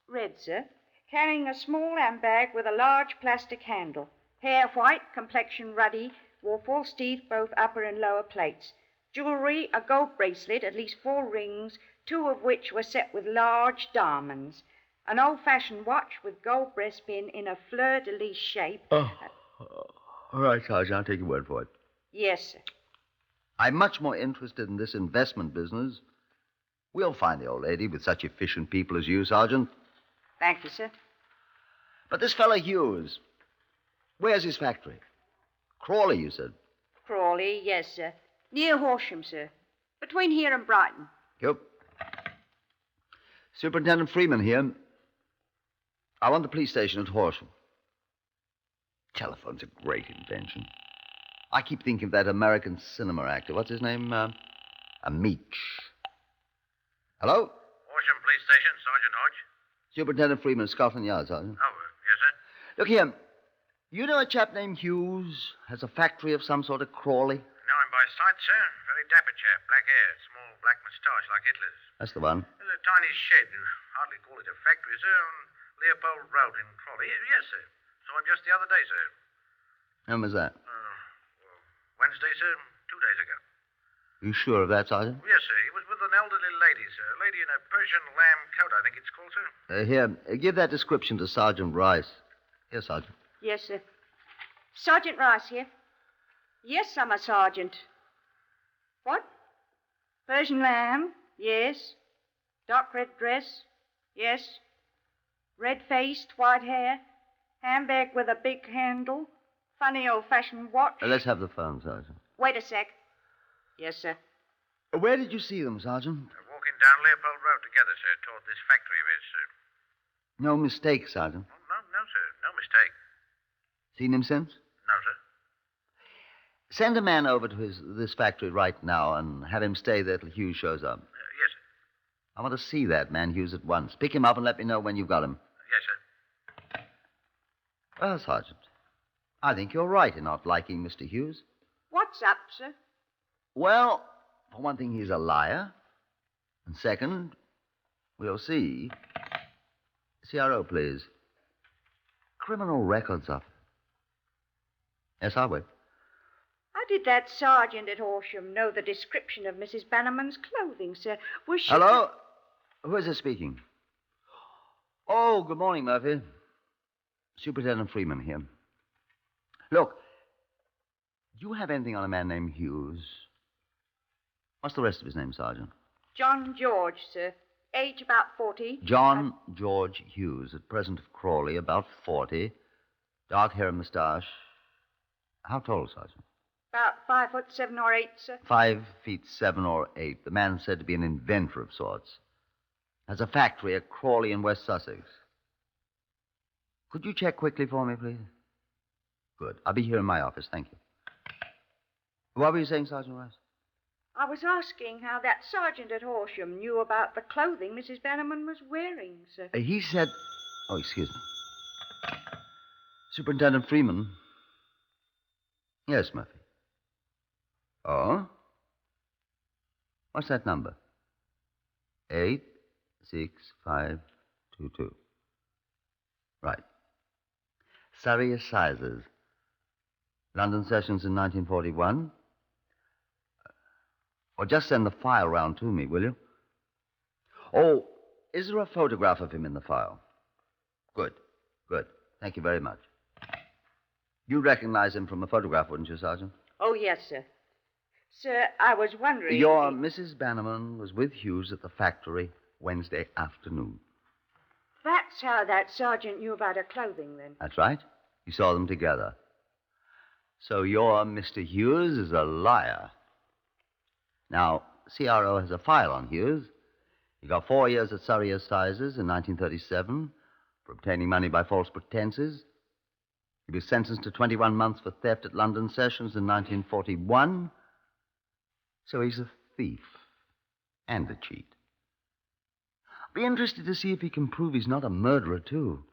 Red, sir. Carrying a small handbag with a large plastic handle. Hair white, complexion ruddy, wore false teeth, both upper and lower plates. Jewelry, a gold bracelet, at least 4 rings, 2 of which were set with large diamonds. An old-fashioned watch with gold breastpin in a fleur-de-lis shape. Oh. All right, Sergeant, I'll take your word for it. Yes, sir. I'm much more interested in this investment business. We'll find the old lady with such efficient people as you, Sergeant. Thank you, sir. But this fellow Hughes, where's his factory? Crawley, you said. Crawley, yes, sir. Near Horsham, sir. Between here and Brighton. Yep. Superintendent Freeman here. I want the police station at Horsham. Telephone's a great invention. I keep thinking of that American cinema actor. What's his name? Meech. Hello? Horsham Police Station, Sergeant Hodge. Superintendent Freeman, Scotland Yard, Sergeant. Oh, yes, sir. Look here. You know a chap named Hughes has a factory of some sort at Crawley? Know him by sight, sir. Very dapper chap. Black hair, small black moustache like Hitler's. That's the one. There's a tiny shed. You hardly call it a factory, sir, on Leopold Road in Crawley. Yes, sir. Saw him just the other day, sir. When was that? Wednesday, sir. 2 days ago. You sure of that, Sergeant? Yes, sir. He was with an elderly lady, sir. A lady in a Persian lamb coat, I think it's called, sir. Here, give that description to Sergeant Rice. Here, Sergeant. Yes, sir. Sergeant Rice here. Yes, I'm a sergeant. What? Persian lamb? Yes. Dark red dress? Yes. Red-faced, white hair. Handbag with a big handle. Funny old-fashioned watch. Let's have the phone, Sergeant. Wait a sec. Yes, sir. Where did you see them, Sergeant? Walking down Leopold Road together, sir, toward this factory of his, sir. No mistake, Sergeant. Oh, no, sir. No mistake. Seen him since? No, sir. Send a man over to this factory right now and have him stay there till Hughes shows up. Yes, sir. I want to see that man, Hughes, at once. Pick him up and let me know when you've got him. Yes, sir. Well, Sergeant, I think you're right in not liking Mr. Hughes. What's up, sir? Well, for one thing, he's a liar. And second, we'll see. CRO, please. Criminal records up. Yes, I'll wait. How did that sergeant at Horsham know the description of Mrs. Bannerman's clothing, sir? Was she... Hello? Who is it speaking? Oh, good morning, Murphy. Superintendent Freeman here. Look, do you have anything on a man named Hughes? What's the rest of his name, Sergeant? John George, sir. Age about 40. John George Hughes, at present of Crawley, about 40. Dark hair and moustache. How tall, Sergeant? About 5'7" or 8, sir. 5'7" or 8. The man said to be an inventor of sorts. Has a factory at Crawley in West Sussex. Could you check quickly for me, please? Good. I'll be here in my office. Thank you. What were you saying, Sergeant Rice? I was asking how that sergeant at Horsham knew about the clothing Mrs. Bannerman was wearing, sir. He said... Oh, excuse me. Superintendent Freeman. Yes, Murphy. Oh? What's that number? 86522. Right. Surrey Assizes. London sessions in 1941. Or just send the file round to me, will you? Oh, is there a photograph of him in the file? Good. Thank you very much. You recognize him from the photograph, wouldn't you, Sergeant? Oh, yes, sir. Sir, I was wondering... Your Mrs. Bannerman was with Hughes at the factory Wednesday afternoon. That's how that sergeant knew about her clothing, then. That's right. You saw them together. So your Mr. Hughes is a liar. Now, CRO has a file on Hughes. He got 4 years at Surrey Assizes in 1937 for obtaining money by false pretenses. He was sentenced to 21 months for theft at London sessions in 1941. So he's a thief and a cheat. Be interested to see if he can prove he's not a murderer, too.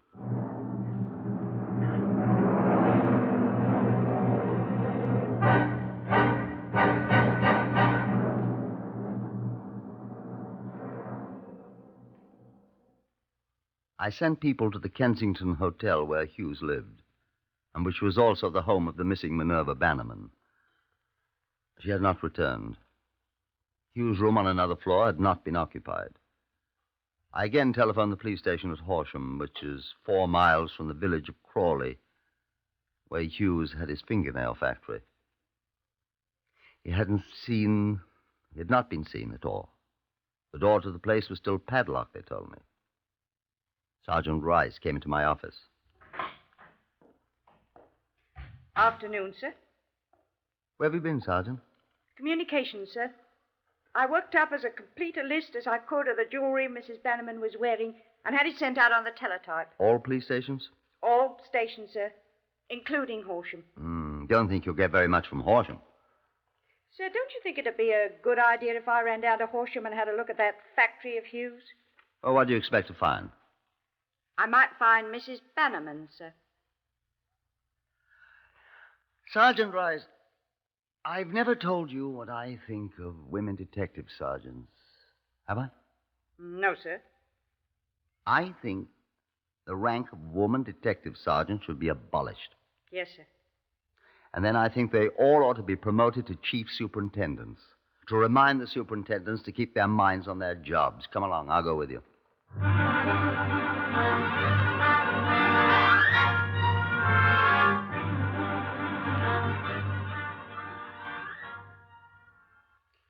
I sent people to the Kensington Hotel where Hughes lived, and which was also the home of the missing Minerva Bannerman. She had not returned. Hughes' room on another floor had not been occupied. I again telephoned the police station at Horsham, which is 4 miles from the village of Crawley, where Hughes had his fingernail factory. He had not been seen at all. The door to the place was still padlocked, they told me. Sergeant Rice came into my office. Afternoon, sir. Where have you been, Sergeant? Communications, sir. I worked up as complete a list as I could of the jewelry Mrs. Bannerman was wearing and had it sent out on the teletype. All police stations? All stations, sir, including Horsham. Don't think you'll get very much from Horsham. Sir, don't you think it'd be a good idea if I ran down to Horsham and had a look at that factory of Hughes? Oh, what do you expect to find? I might find Mrs. Bannerman, sir. Sergeant Rice, I've never told you what I think of women detective sergeants. Have I? No, sir. I think the rank of woman detective sergeant should be abolished. Yes, sir. And then I think they all ought to be promoted to chief superintendents, to remind the superintendents to keep their minds on their jobs. Come along, I'll go with you.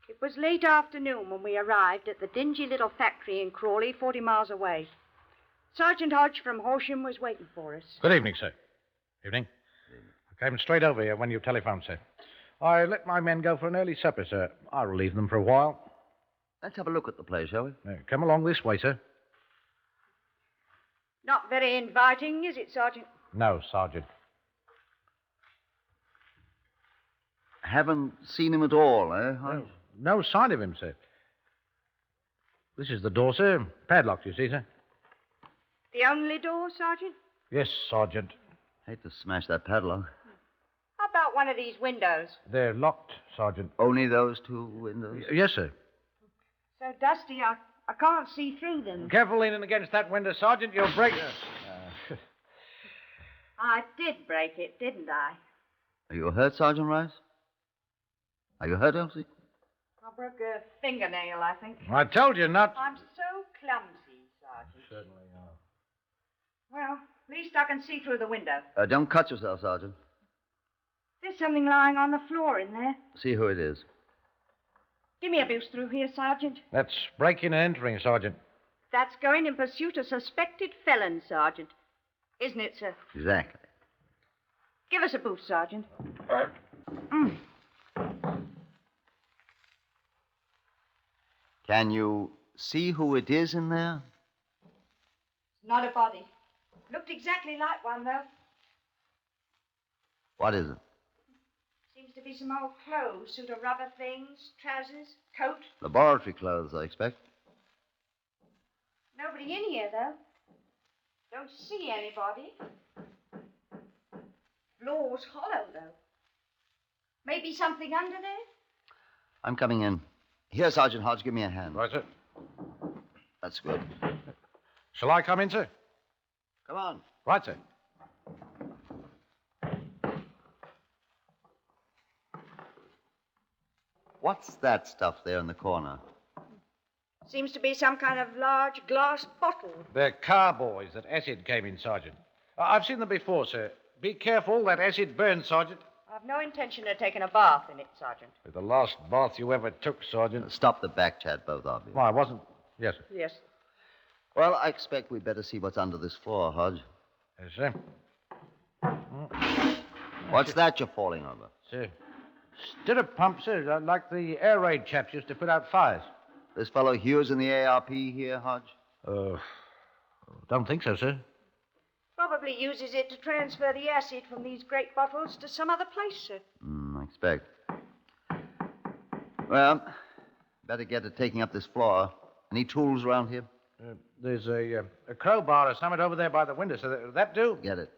It was late afternoon when we arrived at the dingy little factory in Crawley, 40 miles away. Sergeant Hodge from Horsham was waiting for us. Good evening, sir. Evening. I came straight over here when you telephoned, sir. I let my men go for an early supper, sir. I'll relieve them for a while. Let's have a look at the place, shall we? Come along this way, sir. Not very inviting, is it, Sergeant? No, Sergeant. Haven't seen him at all, eh, Hodge? No sign of him, sir. This is the door, sir. Padlocked, you see, sir. The only door, Sergeant? Yes, Sergeant. Hate to smash that padlock. How about one of these windows? They're locked, Sergeant. Only those 2 windows? Yes, sir. So dusty, I can't see through them. Careful leaning against that window, Sergeant. You'll break it. I did break it, didn't I? Are you hurt, Sergeant Rice? Are you hurt, Elsie? I broke a fingernail, I think. I told you not. I'm so clumsy, Sergeant. Certainly are. Well, at least I can see through the window. Don't cut yourself, Sergeant. There's something lying on the floor in there. See who it is. Give me a boost through here, Sergeant. That's breaking and entering, Sergeant. That's going in pursuit of suspected felon, Sergeant. Isn't it, sir? Exactly. Give us a boost, Sergeant. Can you see who it is in there? Not a body. Looked exactly like one, though. What is it? Seems to be some old clothes, suit of rubber things, trousers, coat. Laboratory clothes, I expect. Nobody in here, though. Don't see anybody. Floor's hollow, though. Maybe something under there? I'm coming in. Here, Sergeant Hodge, give me a hand. Right, sir. That's good. Shall I come in, sir? Come on. Right, sir. What's that stuff there in the corner? Seems to be some kind of large glass bottle. They're carboys that acid came in, Sergeant. I've seen them before, sir. Be careful, that acid burns, Sergeant. I've no intention of taking a bath in it, Sergeant. The last bath you ever took, Sergeant. Stop the back chat, both of you. Well, I wasn't. Yes, sir. Yes. Well, I expect we'd better see what's under this floor, Hodge. Yes, sir. What's that you're falling over? Sir. Stirrup pump, sir, like the air raid chaps used to put out fires. This fellow Hughes in the ARP here, Hodge? Don't think so, sir. Probably uses it to transfer the acid from these great bottles to some other place, sir. I expect. Well, better get to taking up this floor. Any tools around here? There's a crowbar or something over there by the window, so that do? Get it.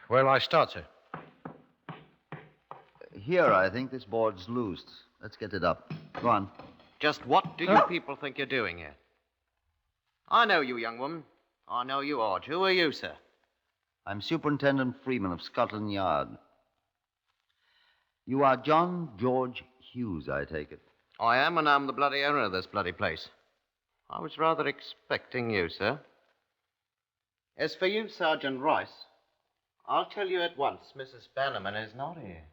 Where'll I start, sir? Here, I think this board's loose. Let's get it up. Go on. Just what do you people think you're doing here? I know you, young woman. I know you, Hodge. Who are you, sir? I'm Superintendent Freeman of Scotland Yard. You are John George Hughes, I take it. I am, and I'm the bloody owner of this bloody place. I was rather expecting you, sir. As for you, Sergeant Rice, I'll tell you at once, Mrs. Bannerman is not here.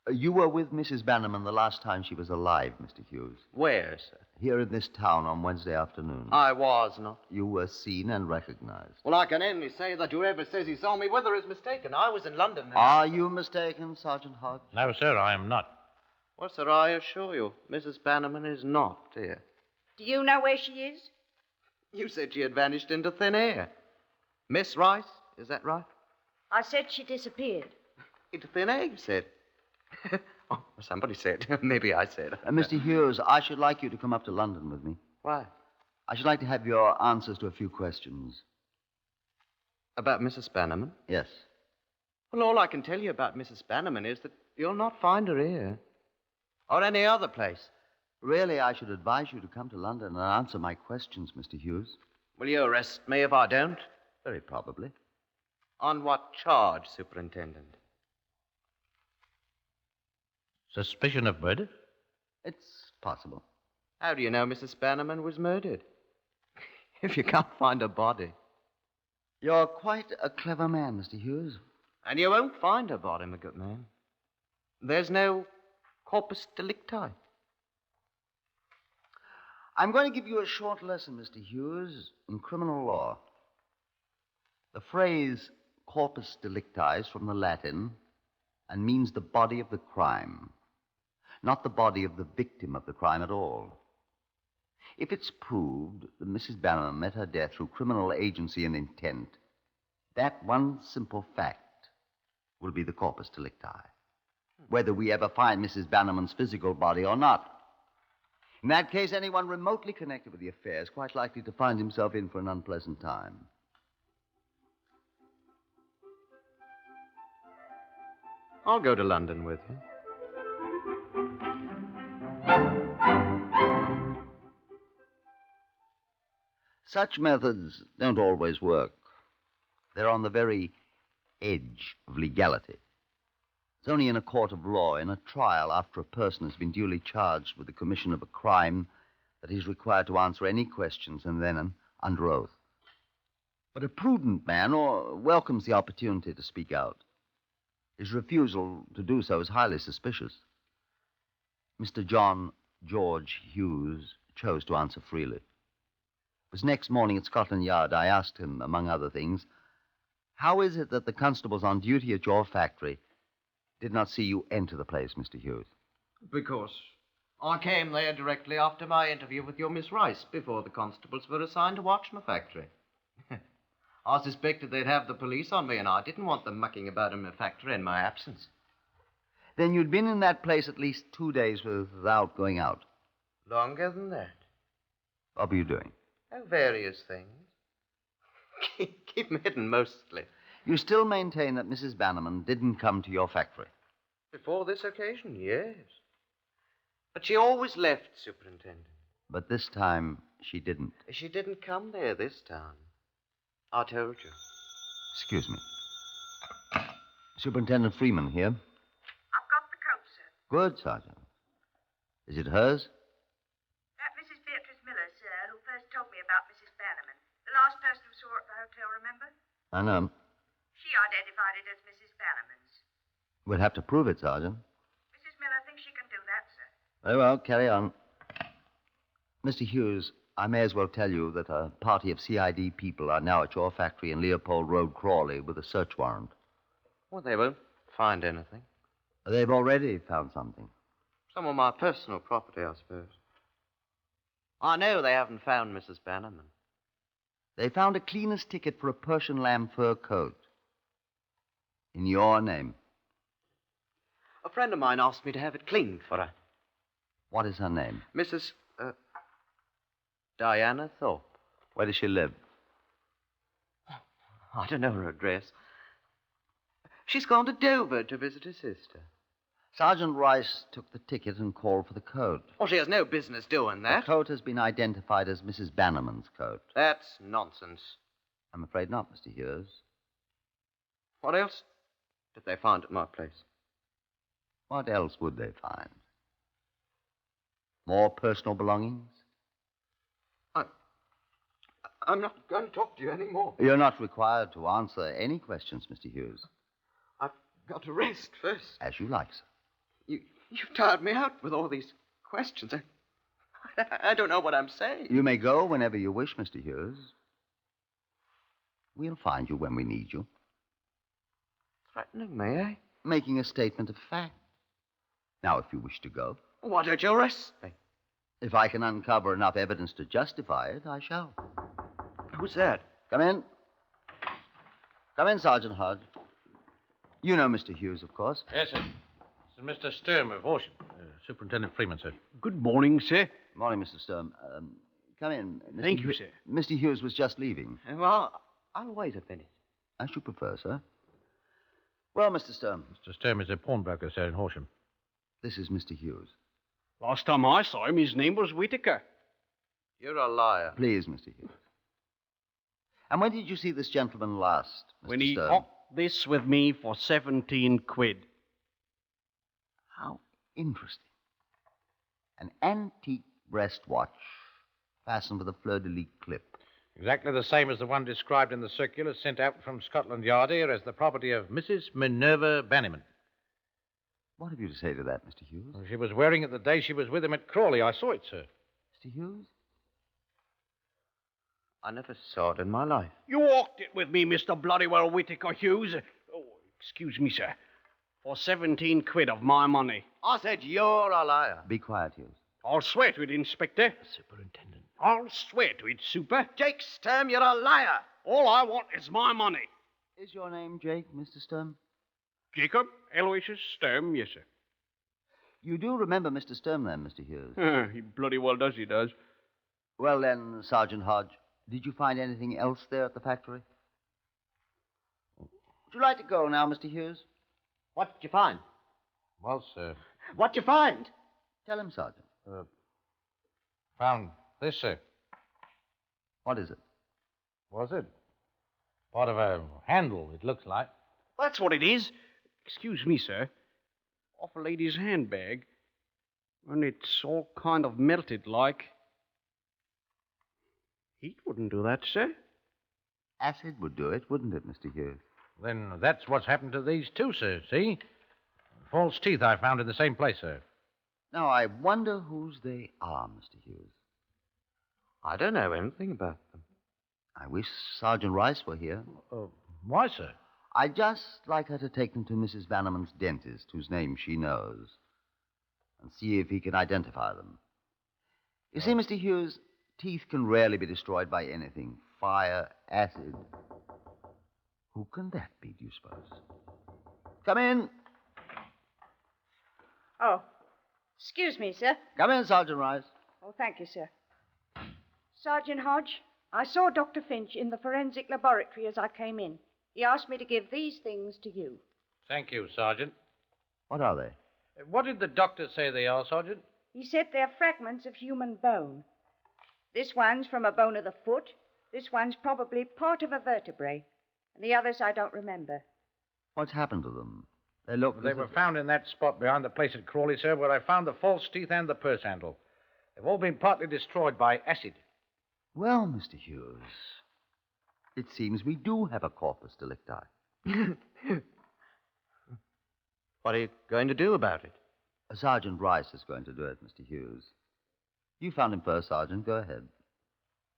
You were with Mrs. Bannerman the last time she was alive, Mr. Hughes. Where, sir? Here in this town on Wednesday afternoon. I was not. You were seen and recognized. Well, I can only say that whoever says he saw me with her is mistaken. I was in London. Are you mistaken, Sergeant Hodge? No, sir, I am not. Well, sir, I assure you, Mrs. Bannerman is not here. Do you know where she is? You said she had vanished into thin air. Miss Rice, is that right? I said she disappeared. Into thin air, you said. Oh, somebody said. Maybe I said. Mr. Hughes, I should like you to come up to London with me. Why? I should like to have your answers to a few questions. About Mrs. Bannerman? Yes. Well, all I can tell you about Mrs. Bannerman is that you'll not find her here. Or any other place. Really, I should advise you to come to London and answer my questions, Mr. Hughes. Will you arrest me if I don't? Very probably. On what charge, Superintendent? Suspicion of murder? It's possible. How do you know Mrs. Bannerman was murdered? If you can't find a body. You're quite a clever man, Mr. Hughes. And you won't find her body, my good man. There's no corpus delicti. I'm going to give you a short lesson, Mr. Hughes, in criminal law. The phrase corpus delicti is from the Latin and means the body of the crime, not the body of the victim of the crime at all. If it's proved that Mrs. Bannerman met her death through criminal agency and intent, that one simple fact will be the corpus delicti, whether we ever find Mrs. Bannerman's physical body or not. In that case, anyone remotely connected with the affair is quite likely to find himself in for an unpleasant time. I'll go to London with you. Such methods don't always work. They're on the very edge of legality. It's only in a court of law, in a trial after a person has been duly charged with the commission of a crime, that he's required to answer any questions and then under oath. But a prudent man welcomes the opportunity to speak out. His refusal to do so is highly suspicious. Mr. John George Hughes chose to answer freely. It was next morning at Scotland Yard I asked him, among other things, how is it that the constables on duty at your factory did not see you enter the place, Mr. Hughes? Because I came there directly after my interview with your Miss Rice, before the constables were assigned to watch my factory. I suspected they'd have the police on me, and I didn't want them mucking about in my factory in my absence. Then you'd been in that place at least 2 days without going out. Longer than that. What were you doing? Oh, various things. Keep 'em hidden, mostly. You still maintain that Mrs. Bannerman didn't come to your factory? Before this occasion, yes. But she always left, Superintendent. But this time she didn't. She didn't come there this time. I told you. Excuse me. Superintendent Freeman here. I've got the coat, sir. Good, Sergeant. Is it hers? That Mrs. Beatrice Miller, sir, who first told me about Mrs. Bannerman. The last person who saw her at the hotel, remember? I know. She identified it as Mrs. Bannerman's. We'll have to prove it, Sergeant. Mrs. Miller thinks she can do that, sir. Very well, carry on. Mr. Hughes, I may as well tell you that a party of CID people are now at your factory in Leopold Road, Crawley, with a search warrant. Well, they won't find anything. They've already found something. Some of my personal property, I suppose. I know they haven't found Mrs. Bannerman. They found a cleaner's ticket for a Persian lamb fur coat. In your name. A friend of mine asked me to have it cleaned for her. What is her name? Mrs. Diana Thorpe. Where does she live? I don't know her address. She's gone to Dover to visit her sister. Sergeant Rice took the ticket and called for the coat. Well, she has no business doing that. The coat has been identified as Mrs. Bannerman's coat. That's nonsense. I'm afraid not, Mr. Hughes. What else did they find at my place? What else would they find? More personal belongings? I'm not going to talk to you anymore. You're not required to answer any questions, Mr. Hughes. I've got to rest first. As you like, sir. You've tired me out with all these questions. I don't know what I'm saying. You may go whenever you wish, Mr. Hughes. We'll find you when we need you. Threatening me, eh? Making a statement of fact. Now, if you wish to go. Why don't you arrest me? If I can uncover enough evidence to justify it, I shall. Who's that? Come in. Come in, Sergeant Hodge. You know Mr. Hughes, of course. Yes, sir. This is Mr. Sturm of Horsham. Superintendent Freeman, sir. Good morning, sir. Morning, Mr. Sturm. Come in. Mr. Thank you, sir. Mr. Hughes was just leaving. Well, I'll wait a minute. As you prefer, sir. Well, Mr. Sturm. Mr. Sturm is a pawnbroker, sir, in Horsham. This is Mr. Hughes. Last time I saw him, his name was Whitaker. You're a liar. Please, Mr. Hughes. And when did you see this gentleman last, Mr. When he Sturm? hawked this with me for 17 quid. How interesting. An antique breast watch fastened with a fleur-de-lis clip. Exactly the same as the one described in the circular sent out from Scotland Yard here as the property of Mrs. Minerva Bannerman. What have you to say to that, Mr. Hughes? Well, she was wearing it the day she was with him at Crawley. I saw it, sir. Mr. Hughes? I never saw it in my life. You walked it with me, Mr. Bloodywell Whitaker Hughes. Oh, excuse me, sir. For 17 quid of my money. I said you're a liar. Be quiet, Hughes. I'll swear to it, Inspector. Superintendent. I'll swear to it, Super. Jake Sturm, you're a liar. All I want is my money. Is your name Jake, Mr. Sturm? Jacob Aloysius Sturm, yes, sir. You do remember Mr. Sturm, then, Mr. Hughes? He bloody well does, he does. Well, then, Sergeant Hodge, did you find anything else there at the factory? Would you like to go now, Mr. Hughes? What did you find? Well, sir. What'd you find? Tell him, Sergeant. Found this, sir. What is it? Was it? Part of a handle, it looks like. That's what it is. Excuse me, sir. Off a lady's handbag. And it's all kind of melted like. Heat wouldn't do that, sir. Acid would do it, wouldn't it, Mr. Hughes? Then that's what's happened to these two, sir. See? False teeth I found in the same place, sir. Now, I wonder whose they are, Mr. Hughes. I don't know anything about them. I wish Sergeant Rice were here. Why, sir? I'd just like her to take them to Mrs. Bannerman's dentist, whose name she knows, and see if he can identify them. You see, Mr. Hughes, teeth can rarely be destroyed by anything. Fire, acid. Who can that be, do you suppose? Come in. Oh, excuse me, sir. Come in, Sergeant Rice. Oh, thank you, sir. Sergeant Hodge, I saw Dr. Finch in the forensic laboratory as I came in. He asked me to give these things to you. Thank you, Sergeant. What are they? What did the doctor say they are, Sergeant? He said they're fragments of human bone. This one's from a bone of the foot. This one's probably part of a vertebrae. And the others I don't remember. What's happened to them? They were found in that spot behind the place at Crawley, sir, where I found the false teeth and the purse handle. They've all been partly destroyed by acid. Well, Mr. Hughes, it seems we do have a corpus delicti. What are you going to do about it? Sergeant Rice is going to do it, Mr. Hughes. You found him first, Sergeant. Go ahead.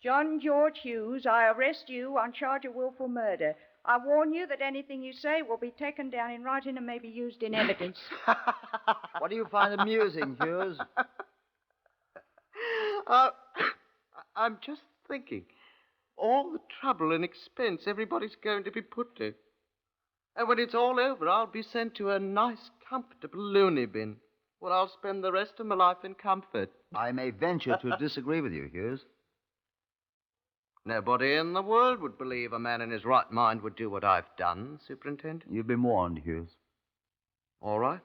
John George Hughes, I arrest you on charge of willful murder. I warn you that anything you say will be taken down in writing and may be used in evidence. What do you find amusing, Hughes? I'm just thinking. All the trouble and expense everybody's going to be put to. And when it's all over, I'll be sent to a nice, comfortable loony bin, where I'll spend the rest of my life in comfort. I may venture to disagree with you, Hughes. Nobody in the world would believe a man in his right mind would do what I've done, Superintendent. You've been warned, Hughes. All right.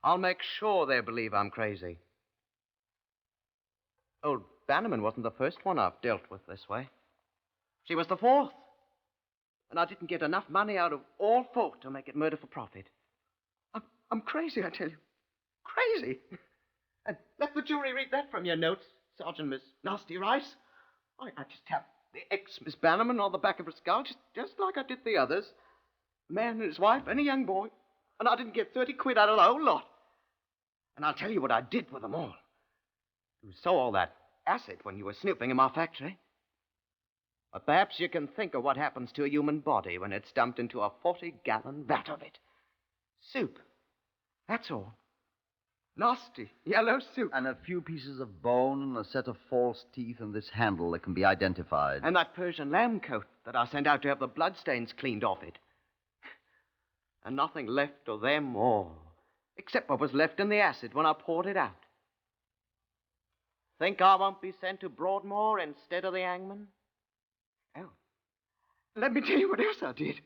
I'll make sure they believe I'm crazy. Old Bannerman wasn't the first one I've dealt with this way. She was the fourth. And I didn't get enough money out of all folk to make it murder for profit. I'm crazy, I tell you. Crazy. And let the jury read that from your notes, Sergeant Miss Nasty Rice. I just tapped the ex-Miss Bannerman on the back of her skull, just like I did the others. A man and his wife and a young boy. And I didn't get 30 quid out of the whole lot. And I'll tell you what I did with them all. You saw all that acid when you were snooping in my factory. But perhaps you can think of what happens to a human body when it's dumped into a 40-gallon vat of it. Soup. That's all. Nasty, yellow soup. And a few pieces of bone and a set of false teeth and this handle that can be identified. And that Persian lamb coat that I sent out to have the bloodstains cleaned off it. And nothing left of them all, except what was left in the acid when I poured it out. Think I won't be sent to Broadmoor instead of the hangman? Oh, let me tell you what else I did.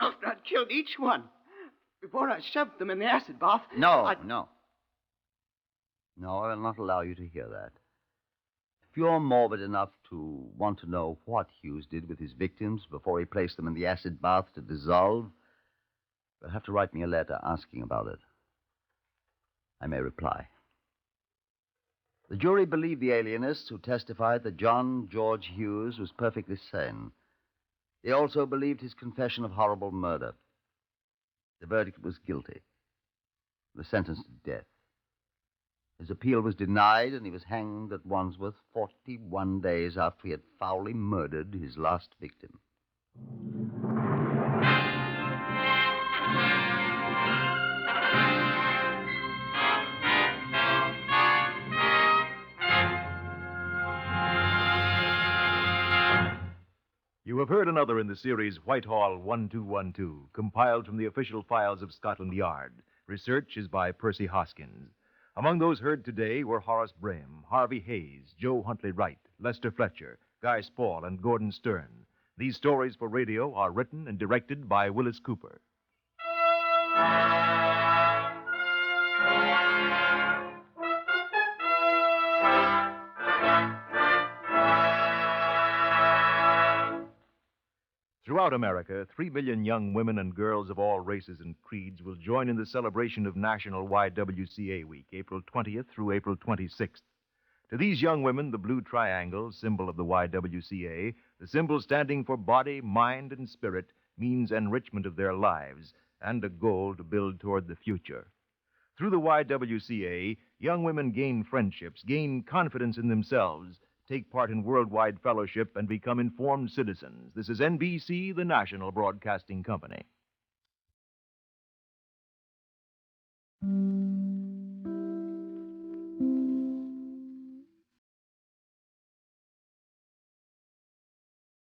After I'd killed each one, before I shoved them in the acid bath... No, no, I will not allow you to hear that. If you're morbid enough to want to know what Hughes did with his victims before he placed them in the acid bath to dissolve, you'll have to write me a letter asking about it. I may reply. The jury believed the alienists who testified that John George Hughes was perfectly sane. They also believed his confession of horrible murder. The verdict was guilty. He was sentenced to death. His appeal was denied, and he was hanged at Wandsworth 41 days after he had foully murdered his last victim. You have heard another in the series Whitehall 1212, compiled from the official files of Scotland Yard. Research is by Percy Hoskins. Among those heard today were Horace Brame, Harvey Hayes, Joe Huntley Wright, Lester Fletcher, Guy Spall, and Gordon Stern. These stories for radio are written and directed by Wyllis Cooper. Throughout America, 3 million young women and girls of all races and creeds will join in the celebration of National YWCA Week, April 20th through April 26th. To these young women, the blue triangle, symbol of the YWCA, the symbol standing for body, mind, and spirit, means enrichment of their lives and a goal to build toward the future. Through the YWCA, young women gain friendships, gain confidence in themselves, take part in worldwide fellowship, and become informed citizens. This is NBC, the national broadcasting company.